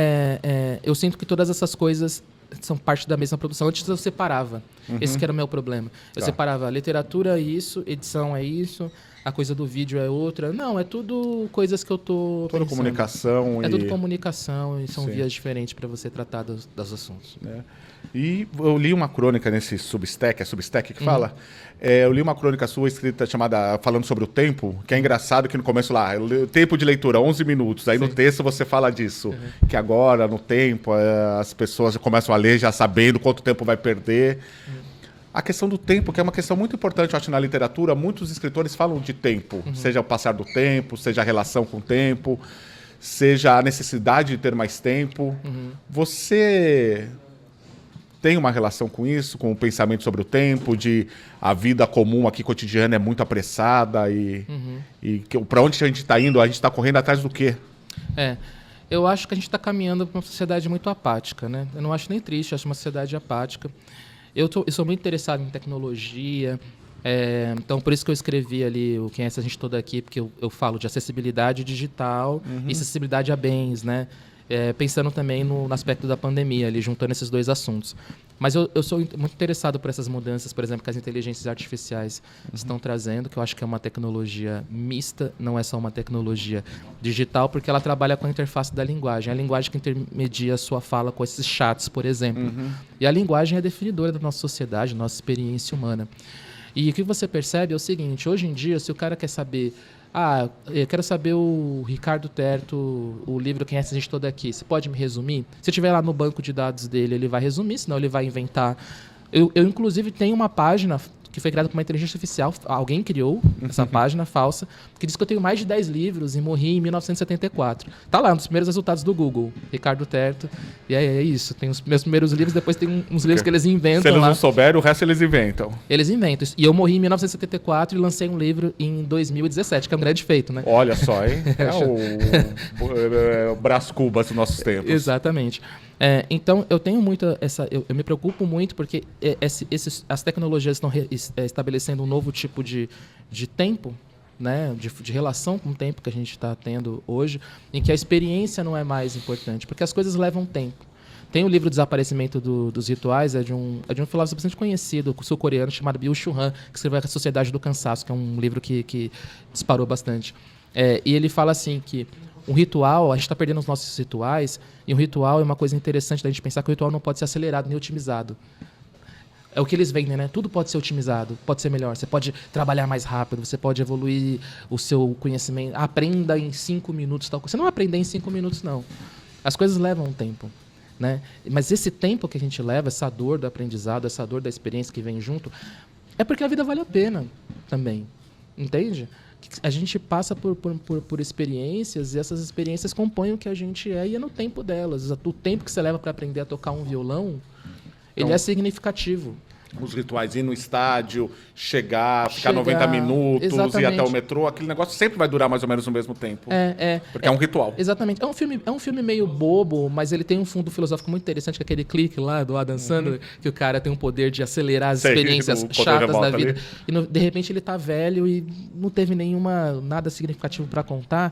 eu sinto que todas essas coisas são parte da mesma produção. Antes eu separava. Esse que era o meu problema. Eu separava literatura é isso, edição é isso, a coisa do vídeo é outra. Não, é tudo coisas que eu tô Toda pensando. comunicação. É tudo comunicação e são Sim. vias diferentes para você tratar dos assuntos. E eu li uma crônica nesse Substack, é Substack que fala? Eu li uma crônica sua escrita falando sobre o tempo, que é engraçado que no começo lá, o tempo de leitura, 11 minutos. Aí no texto você fala disso, que agora, no tempo, as pessoas começam a ler já sabendo quanto tempo vai perder. A questão do tempo, que é uma questão muito importante, eu acho, na literatura, muitos escritores falam de tempo, seja o passar do tempo, seja a relação com o tempo, seja a necessidade de ter mais tempo. Você tem uma relação com isso, com o pensamento sobre o tempo, de a vida comum aqui, cotidiana, é muito apressada e para onde a gente está indo? A gente está correndo atrás do quê? Eu acho que a gente está caminhando para uma sociedade muito apática, né? Eu não acho nem triste, eu acho uma sociedade apática. Eu sou muito interessado em tecnologia, então por isso que eu escrevi ali o Quem é essa gente toda aqui, porque eu falo de acessibilidade digital e acessibilidade a bens, né? Pensando também no aspecto da pandemia, ali, juntando esses dois assuntos. Mas eu sou muito interessado por essas mudanças, por exemplo, que as inteligências artificiais estão trazendo, que eu acho que é uma tecnologia mista, não é só uma tecnologia digital, porque ela trabalha com a interface da linguagem. A linguagem que intermedia a sua fala com esses chats, por exemplo. E a linguagem é definidora da nossa sociedade, da nossa experiência humana. E o que você percebe é o seguinte, hoje em dia, se o cara quer saber... eu quero saber o Ricardo Terto, o livro Quem é essa gente toda aqui. Você pode me resumir? Se eu estiver lá no banco de dados dele, ele vai resumir, senão ele vai inventar. Eu inclusive, tenho uma página que foi criada por uma inteligência artificial. Alguém criou essa página falsa, que diz que eu tenho mais de 10 livros e morri em 1974. Tá lá, um dos primeiros resultados do Google, Ricardo Terto. E é isso. Tem os meus primeiros livros, depois tem uns livros que eles inventam. Se eles lá. não souberem, o resto eles inventam. Eles inventam. E eu morri em 1974 e lancei um livro em 2017, que é um grande feito, né? Olha só, hein? O Brás Cubas dos nossos tempos. Exatamente. Então, eu tenho muita eu me preocupo muito porque as tecnologias estão estabelecendo um novo tipo de tempo, né? de relação com o tempo que a gente está tendo hoje, em que a experiência não é mais importante, porque as coisas levam tempo. Tem o livro Desaparecimento dos Rituais, é de um filósofo bastante conhecido, sul-coreano, chamado Byung-Chul Han, que escreveu A Sociedade do Cansaço, que é um livro que disparou bastante. E ele fala assim que um ritual, a gente está perdendo os nossos rituais, e um ritual é uma coisa interessante da gente pensar que o ritual não pode ser acelerado nem otimizado. É o que eles vendem, né? Tudo pode ser otimizado, pode ser melhor. Você pode trabalhar mais rápido, você pode evoluir o seu conhecimento. Aprenda em 5 minutos. Tal coisa. Você não vai aprender em 5 minutos, não. As coisas levam um tempo. Né? Mas esse tempo que a gente leva, essa dor do aprendizado, essa dor da experiência que vem junto, é porque a vida vale a pena também. Entende? A gente passa por experiências e essas experiências compõem o que a gente é e é no tempo delas. O tempo que você leva para aprender a tocar um violão, ele é significativo. Os rituais, ir no estádio, ficar 90 minutos, exatamente. Ir até o metrô, aquele negócio sempre vai durar mais ou menos o mesmo tempo. Porque é um ritual. Exatamente. É um filme meio bobo, mas ele tem um fundo filosófico muito interessante, que é aquele clique lá do Adam Sandler, que o cara tem um poder de acelerar as experiências chatas da vida. E de repente ele tá velho e não teve nada significativo para contar.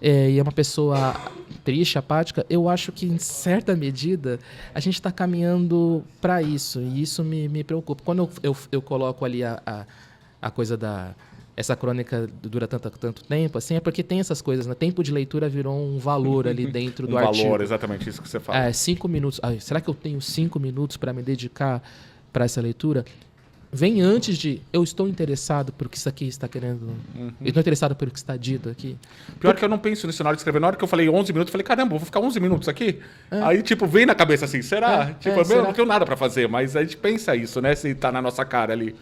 E é uma pessoa triste, apática. Eu acho que, em certa medida, a gente está caminhando para isso. E isso me preocupa. Quando eu coloco ali a coisa essa crônica dura tanto tempo, assim, é porque tem essas coisas, né? Tempo de leitura virou um valor ali dentro do artigo. valor, exatamente isso que você fala. 5 minutos. Será que eu tenho 5 minutos para me dedicar para essa leitura? Vem antes de eu estou interessado por que isso aqui está querendo. Eu estou interessado pelo que está dito aqui. Pior que eu não penso nisso na hora de escrever. Na hora que eu falei 11 minutos, eu falei, caramba, eu vou ficar 11 minutos aqui? Aí, tipo, vem na cabeça assim, será? Eu será? não tenho nada pra fazer, mas a gente pensa isso, né? Se tá na nossa cara ali.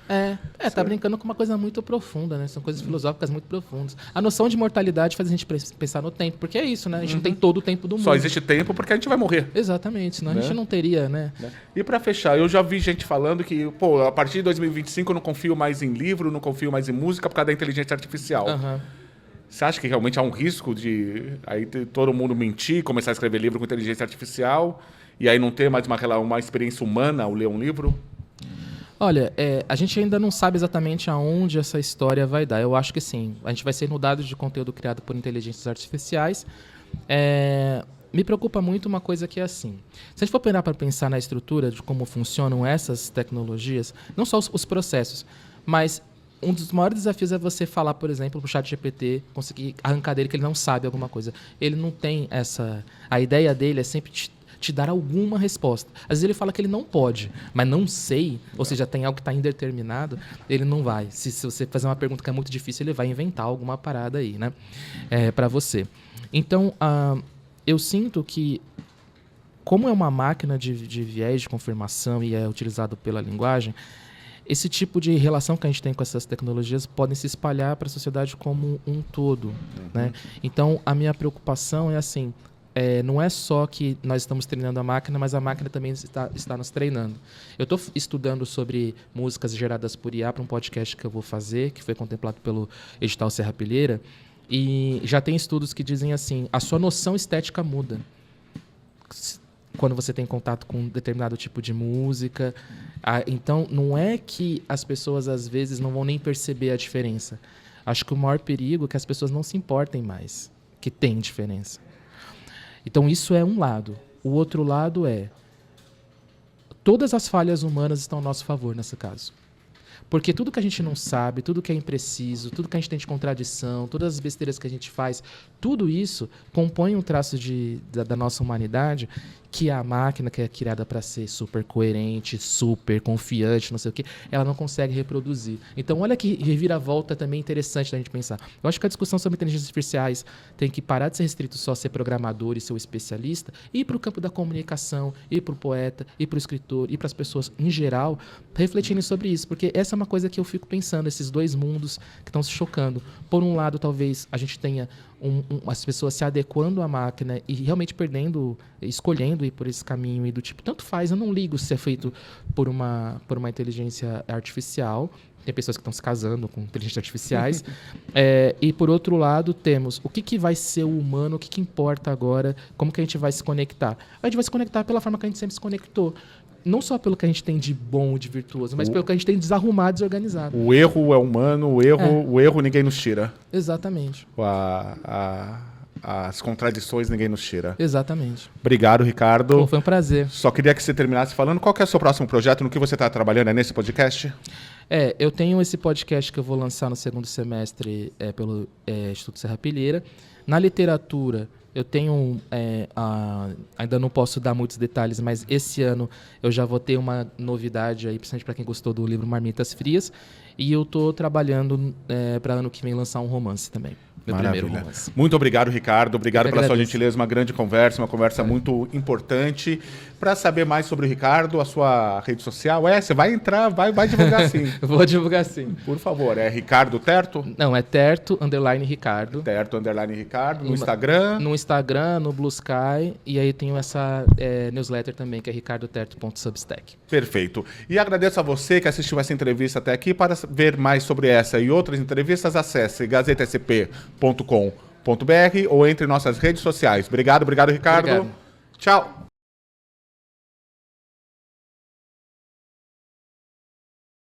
Tá brincando com uma coisa muito profunda, né? São coisas filosóficas muito profundas. A noção de mortalidade faz a gente pensar no tempo, porque é isso, né? A gente não tem todo o tempo do mundo. Só existe tempo porque a gente vai morrer. Exatamente, senão a gente não teria, né? E pra fechar, eu já vi gente falando que, pô, a partir de 2025 eu não confio mais em livro, não confio mais em música por causa da inteligência artificial. Você acha que realmente há um risco de aí todo mundo mentir, começar a escrever livro com inteligência artificial e aí não ter mais uma experiência humana ao ler um livro? Olha, a gente ainda não sabe exatamente aonde essa história vai dar. Eu acho que sim. A gente vai ser inundado de conteúdo criado por inteligências artificiais. Me preocupa muito uma coisa que é assim. Se a gente for parar para pensar na estrutura de como funcionam essas tecnologias, não só os processos, mas um dos maiores desafios é você falar, por exemplo, para o ChatGPT, conseguir arrancar dele que ele não sabe alguma coisa. Ele não tem essa... A ideia dele é sempre te dar alguma resposta. Às vezes ele fala que ele não pode, mas não sei, ou seja, tem algo que está indeterminado, ele não vai. Se você fazer uma pergunta que é muito difícil, ele vai inventar alguma parada aí, né? Para você. Então, eu sinto que, como é uma máquina de viés de confirmação e é utilizado pela linguagem, esse tipo de relação que a gente tem com essas tecnologias podem se espalhar para a sociedade como um todo. Né? Então, a minha preocupação é assim, não é só que nós estamos treinando a máquina, mas a máquina também está nos treinando. Eu estou estudando sobre músicas geradas por IA para um podcast que eu vou fazer, que foi contemplado pelo edital Serra Pilheira, e já tem estudos que dizem assim, a sua noção estética muda quando você tem contato com um determinado tipo de música. Então, não é que as pessoas, às vezes, não vão nem perceber a diferença. Acho que o maior perigo é que as pessoas não se importem mais, que tem diferença. Então, isso é um lado. O outro lado é, todas as falhas humanas estão ao nosso favor, nesse caso. Porque tudo que a gente não sabe, tudo que é impreciso, tudo que a gente tem de contradição, todas as besteiras que a gente faz, tudo isso compõe um traço da nossa humanidade que a máquina, que é criada para ser super coerente, super confiante, não sei o quê, ela não consegue reproduzir. Então, olha que reviravolta também interessante da gente pensar. Eu acho que a discussão sobre inteligências artificiais tem que parar de ser restrito só a ser programador e ser o especialista, e ir para o campo da comunicação, ir para o poeta, ir para o escritor, ir para as pessoas em geral, refletindo sobre isso, porque essa é uma coisa que eu fico pensando, esses dois mundos que estão se chocando. Por um lado, talvez a gente tenha as pessoas se adequando à máquina e realmente escolhendo ir por esse caminho e do tipo, tanto faz, eu não ligo se é feito por uma inteligência artificial. Tem pessoas que estão se casando com inteligências artificiais. E, por outro lado, temos o que vai ser o humano, o que importa agora, como que a gente vai se conectar. A gente vai se conectar pela forma que a gente sempre se conectou. Não só pelo que a gente tem de bom, de virtuoso, mas pelo que a gente tem de desarrumado, desorganizado. O erro é humano, o erro ninguém nos tira. Exatamente. As contradições ninguém nos tira. Exatamente. Obrigado, Ricardo. Pô, foi um prazer. Só queria que você terminasse falando qual que é o seu próximo projeto, no que você está trabalhando, nesse podcast? Eu tenho esse podcast que eu vou lançar no segundo semestre pelo Instituto Serra Pilheira. Na literatura, eu tenho, ainda não posso dar muitos detalhes, mas esse ano eu já vou ter uma novidade aí, principalmente para quem gostou do livro Marmitas Frias. E eu estou trabalhando para ano que vem lançar um romance também. Meu primeiro romance. Muito obrigado, Ricardo. Obrigado pela sua gentileza, uma grande conversa, uma conversa muito importante. Para saber mais sobre o Ricardo, a sua rede social, você vai entrar, vai divulgar sim. Vou divulgar sim. Por favor, é Ricardo Terto? Não, é Terto_Ricardo. Terto_Ricardo, no Instagram? No Instagram, no Blue Sky, e aí tenho essa newsletter também, que é ricardoterto.substack. Perfeito. E agradeço a você que assistiu essa entrevista até aqui. Para ver mais sobre essa e outras entrevistas, acesse gazetasp.com.br ou entre em nossas redes sociais. Obrigado, Ricardo. Obrigado. Tchau.